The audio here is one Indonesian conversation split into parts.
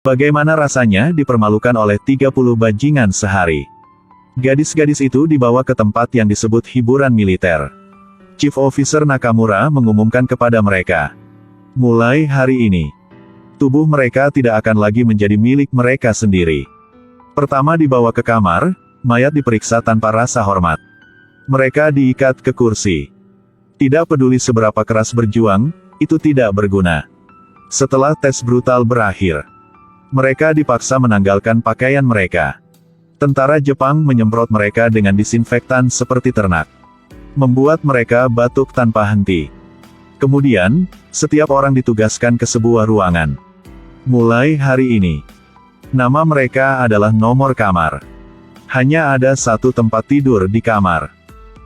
Bagaimana rasanya dipermalukan oleh 30 bajingan sehari? Gadis-gadis itu dibawa ke tempat yang disebut hiburan militer. Chief Officer Nakamura mengumumkan kepada mereka, mulai hari ini, tubuh mereka tidak akan lagi menjadi milik mereka sendiri. Pertama dibawa ke kamar, mayat diperiksa tanpa rasa hormat. Mereka diikat ke kursi. Tidak peduli seberapa keras berjuang, itu tidak berguna. Setelah tes brutal berakhir, mereka dipaksa menanggalkan pakaian mereka. Tentara Jepang menyemprot mereka dengan disinfektan seperti ternak, membuat mereka batuk tanpa henti. Kemudian, setiap orang ditugaskan ke sebuah ruangan. Mulai hari ini, nama mereka adalah nomor kamar. Hanya ada satu tempat tidur di kamar,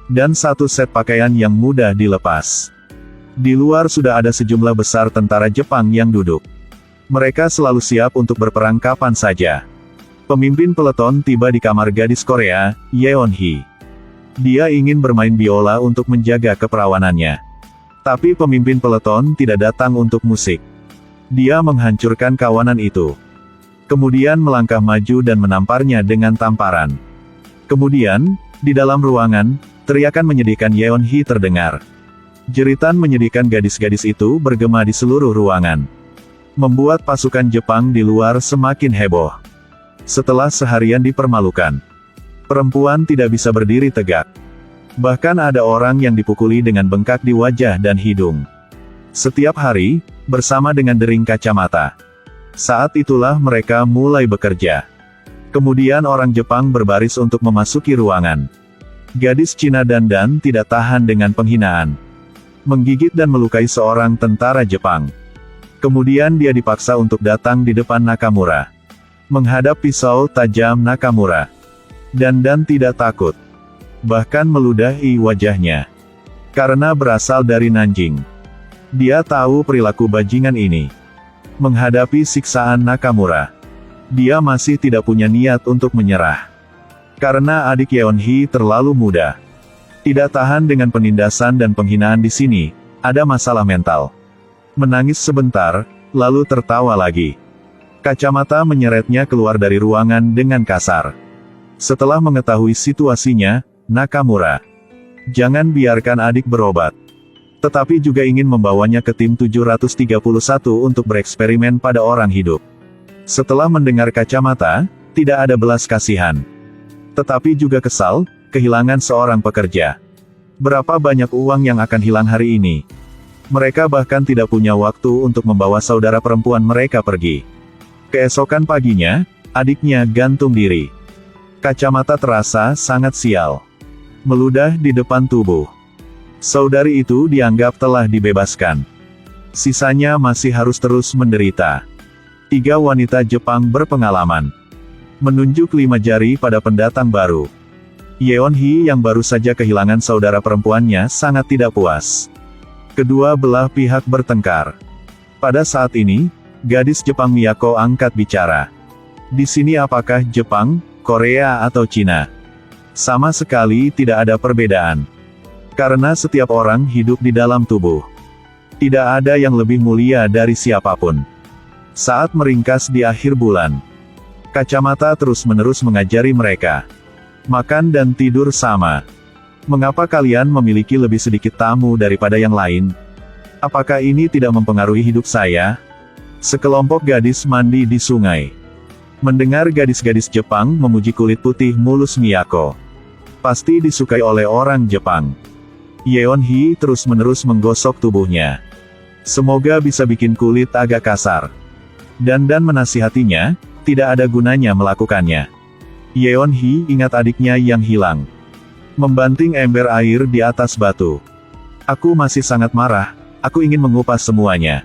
dan satu set pakaian yang mudah dilepas. Di luar sudah ada sejumlah besar tentara Jepang yang duduk. Mereka selalu siap untuk berperang kapan saja. Pemimpin peleton tiba di kamar gadis Korea, Yeon-hee. Dia ingin bermain biola untuk menjaga keperawanannya. Tapi pemimpin peleton tidak datang untuk musik. Dia menghancurkan kawanan itu. Kemudian melangkah maju dan menamparnya dengan tamparan. Kemudian, di dalam ruangan, teriakan menyedihkan Yeon-hee terdengar. Jeritan menyedihkan gadis-gadis itu bergema di seluruh ruangan, membuat pasukan Jepang di luar semakin heboh. Setelah seharian dipermalukan, perempuan tidak bisa berdiri tegak. Bahkan ada orang yang dipukuli dengan bengkak di wajah dan hidung. Setiap hari, bersama dengan dering kacamata. Saat itulah mereka mulai bekerja. Kemudian orang Jepang berbaris untuk memasuki ruangan. Gadis Cina dandan tidak tahan dengan penghinaan, menggigit dan melukai seorang tentara Jepang. Kemudian dia dipaksa untuk datang di depan Nakamura, menghadap pisau tajam Nakamura. Dandan tidak takut, bahkan meludahi wajahnya, karena berasal dari Nanjing. Dia tahu perilaku bajingan ini. Menghadapi siksaan Nakamura, dia masih tidak punya niat untuk menyerah. Karena adik Yeon-hee terlalu muda, tidak tahan dengan penindasan dan penghinaan di sini, ada masalah mental. Menangis sebentar, lalu tertawa lagi. Kacamata menyeretnya keluar dari ruangan dengan kasar. Setelah mengetahui situasinya, Nakamura, jangan biarkan adik berobat. Tetapi juga ingin membawanya ke tim 731 untuk bereksperimen pada orang hidup. Setelah mendengar kacamata, tidak ada belas kasihan. Tetapi juga kesal, kehilangan seorang pekerja. Berapa banyak uang yang akan hilang hari ini? Mereka bahkan tidak punya waktu untuk membawa saudara perempuan mereka pergi. Keesokan paginya, adiknya gantung diri. Kacamata terasa sangat sial, meludah di depan tubuh. Saudari itu dianggap telah dibebaskan. Sisanya masih harus terus menderita. 3 wanita Jepang berpengalaman menunjuk 5 jari pada pendatang baru. Yeon-hee yang baru saja kehilangan saudara perempuannya sangat tidak puas. Kedua belah pihak bertengkar. Pada saat ini, gadis Jepang Miyako angkat bicara. Di sini apakah Jepang, Korea atau Cina? Sama sekali tidak ada perbedaan. Karena setiap orang hidup di dalam tubuh. Tidak ada yang lebih mulia dari siapapun. Saat meringkas di akhir bulan, kacamata terus-menerus mengajari mereka. Makan dan tidur sama. Mengapa kalian memiliki lebih sedikit tamu daripada yang lain? Apakah ini tidak mempengaruhi hidup saya? Sekelompok gadis mandi di sungai. Mendengar gadis-gadis Jepang memuji kulit putih mulus Miyako. Pasti disukai oleh orang Jepang. Yeon-hee terus-menerus menggosok tubuhnya. Semoga bisa bikin kulit agak kasar. Dandan menasihatinya, tidak ada gunanya melakukannya. Yeon-hee ingat adiknya yang hilang. Membanting ember air di atas batu. Aku masih sangat marah, aku ingin mengupas semuanya.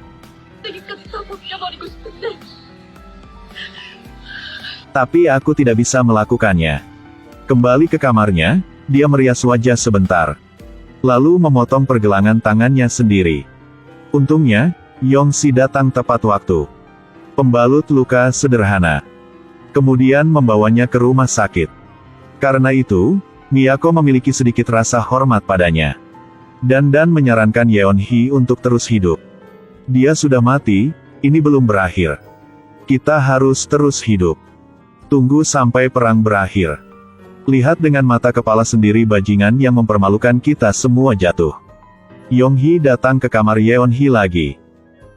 Tapi aku tidak bisa melakukannya. Kembali ke kamarnya, dia merias wajah sebentar. Lalu memotong pergelangan tangannya sendiri. Untungnya, Yongsi datang tepat waktu. Pembalut luka sederhana. Kemudian membawanya ke rumah sakit. Karena itu, Miyako memiliki sedikit rasa hormat padanya. Dandan menyarankan Yeon-hee untuk terus hidup. Dia sudah mati, ini belum berakhir. Kita harus terus hidup. Tunggu sampai perang berakhir. Lihat dengan mata kepala sendiri bajingan yang mempermalukan kita semua jatuh. Yong-hee datang ke kamar Yeon-hee lagi.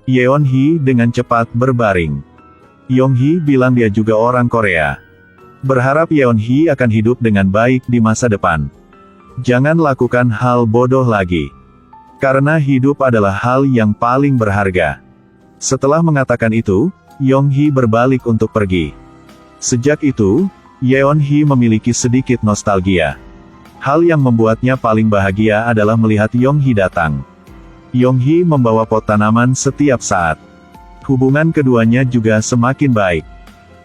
Yeon-hee dengan cepat berbaring. Yong-hee bilang dia juga orang Korea. Berharap Yeon-hee akan hidup dengan baik di masa depan. Jangan lakukan hal bodoh lagi. Karena hidup adalah hal yang paling berharga. Setelah mengatakan itu, Yong-hee berbalik untuk pergi. Sejak itu, Yeon-hee memiliki sedikit nostalgia. Hal yang membuatnya paling bahagia adalah melihat Yong-hee datang. Yong-hee membawa pot tanaman setiap saat. Hubungan keduanya juga semakin baik.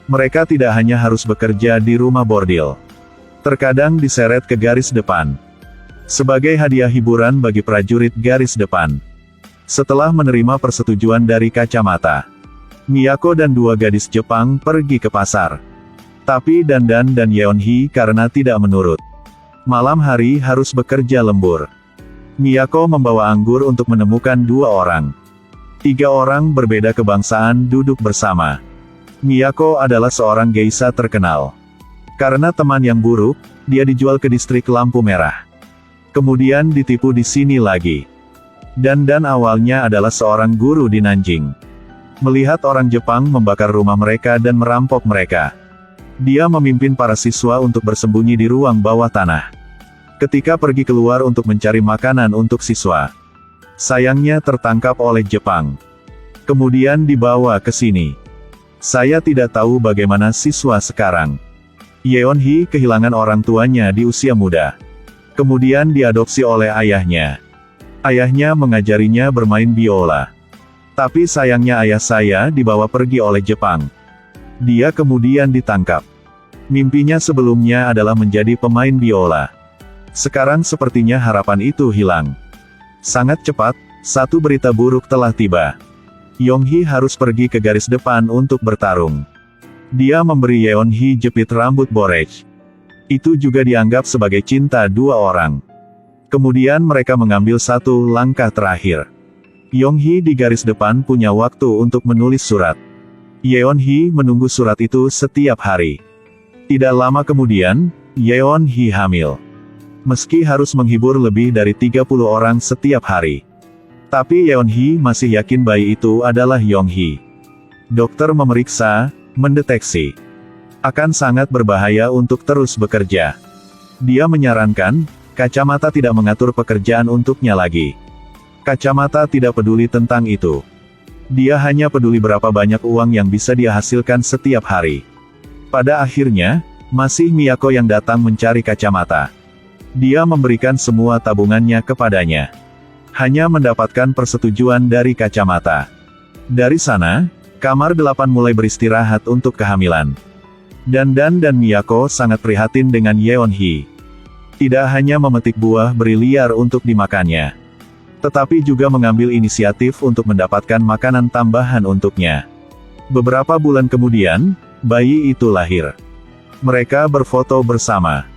Mereka tidak hanya harus bekerja di rumah bordil. Terkadang diseret ke garis depan. Sebagai hadiah hiburan bagi prajurit garis depan. Setelah menerima persetujuan dari kacamata, Miyako dan dua gadis Jepang pergi ke pasar. Tapi Dandan dan Yeon-hee karena tidak menurut. Malam hari harus bekerja lembur. Miyako membawa anggur untuk menemukan dua orang. Tiga orang berbeda kebangsaan duduk bersama. Miyako adalah seorang geisha terkenal. Karena teman yang buruk, dia dijual ke distrik lampu merah. Kemudian ditipu di sini lagi. Dandan awalnya adalah seorang guru di Nanjing. Melihat orang Jepang membakar rumah mereka dan merampok mereka, dia memimpin para siswa untuk bersembunyi di ruang bawah tanah. Ketika pergi keluar untuk mencari makanan untuk siswa, sayangnya tertangkap oleh Jepang. Kemudian dibawa ke sini. Saya tidak tahu bagaimana siswa sekarang. Yeon-hee kehilangan orang tuanya di usia muda. Kemudian diadopsi oleh ayahnya. Ayahnya mengajarinya bermain biola. Tapi sayangnya ayah saya dibawa pergi oleh Jepang. Dia kemudian ditangkap. Mimpinya sebelumnya adalah menjadi pemain biola. Sekarang sepertinya harapan itu hilang. Sangat cepat, satu berita buruk telah tiba. Yong-hee harus pergi ke garis depan untuk bertarung. Dia memberi Yeon-hee jepit rambut borej. Itu juga dianggap sebagai cinta dua orang. Kemudian mereka mengambil satu langkah terakhir. Yong-hee di garis depan punya waktu untuk menulis surat. Yeon-hee menunggu surat itu setiap hari. Tidak lama kemudian, Yeon-hee hamil. Meski harus menghibur lebih dari 30 orang setiap hari. Tapi Yeon-hee masih yakin bayi itu adalah Yong-hee. Dokter memeriksa, mendeteksi. Akan sangat berbahaya untuk terus bekerja. Dia menyarankan, kacamata tidak mengatur pekerjaan untuknya lagi. Kacamata tidak peduli tentang itu. Dia hanya peduli berapa banyak uang yang bisa dia hasilkan setiap hari. Pada akhirnya, masih Miyako yang datang mencari kacamata. Dia memberikan semua tabungannya kepadanya. Hanya mendapatkan persetujuan dari kacamata. Dari sana, kamar 8 mulai beristirahat untuk kehamilan. Dandan dan Miyako sangat prihatin dengan Yeon-hee. Tidak hanya memetik buah beri liar untuk dimakannya, tetapi juga mengambil inisiatif untuk mendapatkan makanan tambahan untuknya. Beberapa bulan kemudian, bayi itu lahir. Mereka berfoto bersama.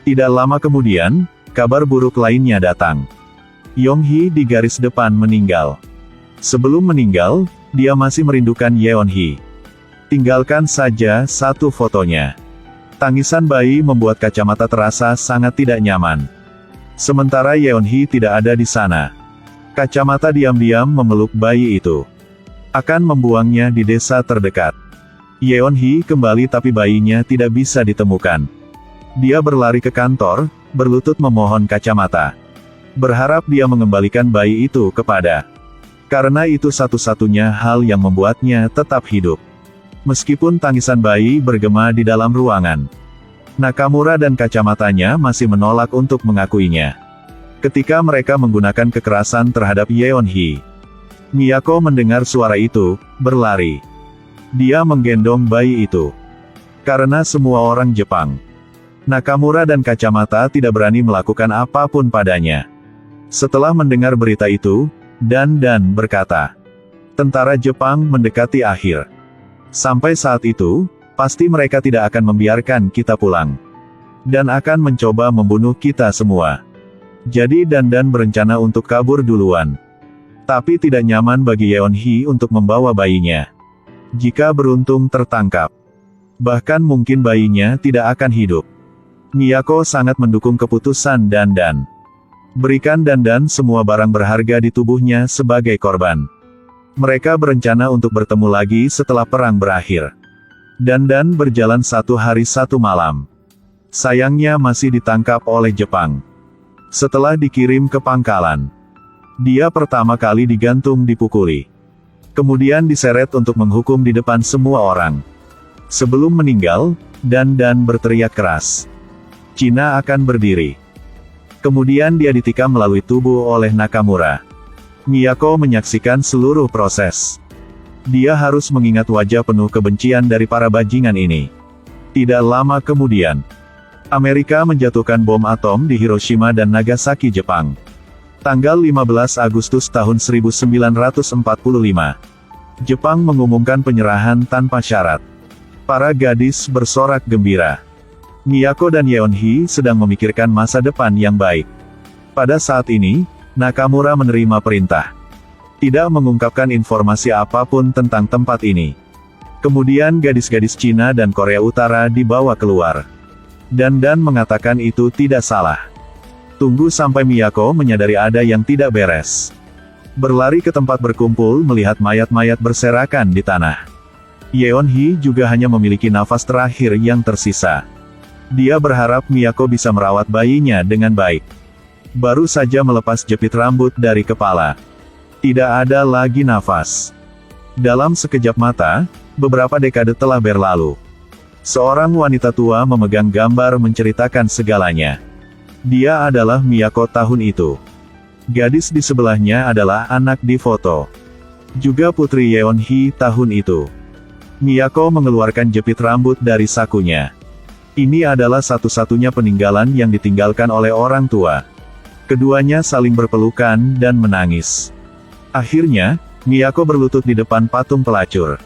Tidak lama kemudian, kabar buruk lainnya datang. Yong-hee di garis depan meninggal. Sebelum meninggal, dia masih merindukan Yeon-hee. Tinggalkan saja satu fotonya. Tangisan bayi membuat kacamata terasa sangat tidak nyaman. Sementara Yeon-hee tidak ada di sana. Kacamata diam-diam memeluk bayi itu. Akan membuangnya di desa terdekat. Yeon-hee kembali tapi bayinya tidak bisa ditemukan. Dia berlari ke kantor, berlutut memohon kacamata. Berharap dia mengembalikan bayi itu kepada. Karena itu satu-satunya hal yang membuatnya tetap hidup. Meskipun tangisan bayi bergema di dalam ruangan, Nakamura dan kacamatanya masih menolak untuk mengakuinya. Ketika mereka menggunakan kekerasan terhadap Yeon-hee, Miyako mendengar suara itu, berlari. Dia menggendong bayi itu. Karena semua orang Jepang, Nakamura dan kacamata tidak berani melakukan apapun padanya. Setelah mendengar berita itu, Dandan berkata, tentara Jepang mendekati akhir. Sampai saat itu, pasti mereka tidak akan membiarkan kita pulang. Dan akan mencoba membunuh kita semua. Jadi Dandan berencana untuk kabur duluan. Tapi tidak nyaman bagi Yeon-hee untuk membawa bayinya. Jika beruntung tertangkap, bahkan mungkin bayinya tidak akan hidup. Miyako sangat mendukung keputusan Dandan. Berikan Dandan semua barang berharga di tubuhnya sebagai korban. Mereka berencana untuk bertemu lagi setelah perang berakhir. Dandan berjalan 1 hari 1 malam. Sayangnya masih ditangkap oleh Jepang. Setelah dikirim ke pangkalan, dia pertama kali digantung dipukuli. Kemudian diseret untuk menghukum di depan semua orang. Sebelum meninggal, Dandan berteriak keras, "Cina akan berdiri." Kemudian dia ditikam melalui tubuh oleh Nakamura. Miyako menyaksikan seluruh proses. Dia harus mengingat wajah penuh kebencian dari para bajingan ini. Tidak lama kemudian, Amerika menjatuhkan bom atom di Hiroshima dan Nagasaki, Jepang. Tanggal 15 Agustus tahun 1945. Jepang mengumumkan penyerahan tanpa syarat. Para gadis bersorak gembira. Miyako dan Yeonhee sedang memikirkan masa depan yang baik. Pada saat ini, Nakamura menerima perintah tidak mengungkapkan informasi apapun tentang tempat ini. Kemudian gadis-gadis Cina dan Korea Utara dibawa keluar. Dandan mengatakan itu tidak salah. Tunggu sampai Miyako menyadari ada yang tidak beres. Berlari ke tempat berkumpul melihat mayat-mayat berserakan di tanah. Yeonhee juga hanya memiliki nafas terakhir yang tersisa. Dia berharap Miyako bisa merawat bayinya dengan baik. Baru saja melepas jepit rambut dari kepala. Tidak ada lagi nafas. Dalam sekejap mata, beberapa dekade telah berlalu. Seorang wanita tua memegang gambar menceritakan segalanya. Dia adalah Miyako tahun itu. Gadis di sebelahnya adalah anak di foto. Juga putri Yeonhee tahun itu. Miyako mengeluarkan jepit rambut dari sakunya. Ini adalah satu-satunya peninggalan yang ditinggalkan oleh orang tua. Keduanya saling berpelukan dan menangis. Akhirnya, Miyako berlutut di depan patung pelacur.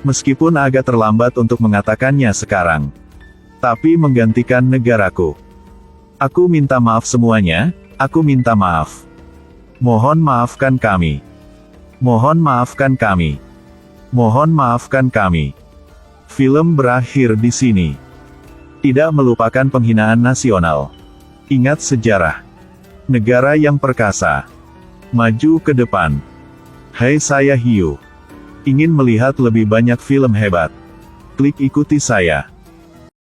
Meskipun agak terlambat untuk mengatakannya sekarang. Tapi menggantikan negaraku. Aku minta maaf semuanya, aku minta maaf. Mohon maafkan kami. Mohon maafkan kami. Mohon maafkan kami. Film berakhir di sini. Tidak melupakan penghinaan nasional. Ingat sejarah. Negara yang perkasa. Maju ke depan. Hai, saya Hiu. Ingin melihat lebih banyak film hebat? Klik ikuti saya.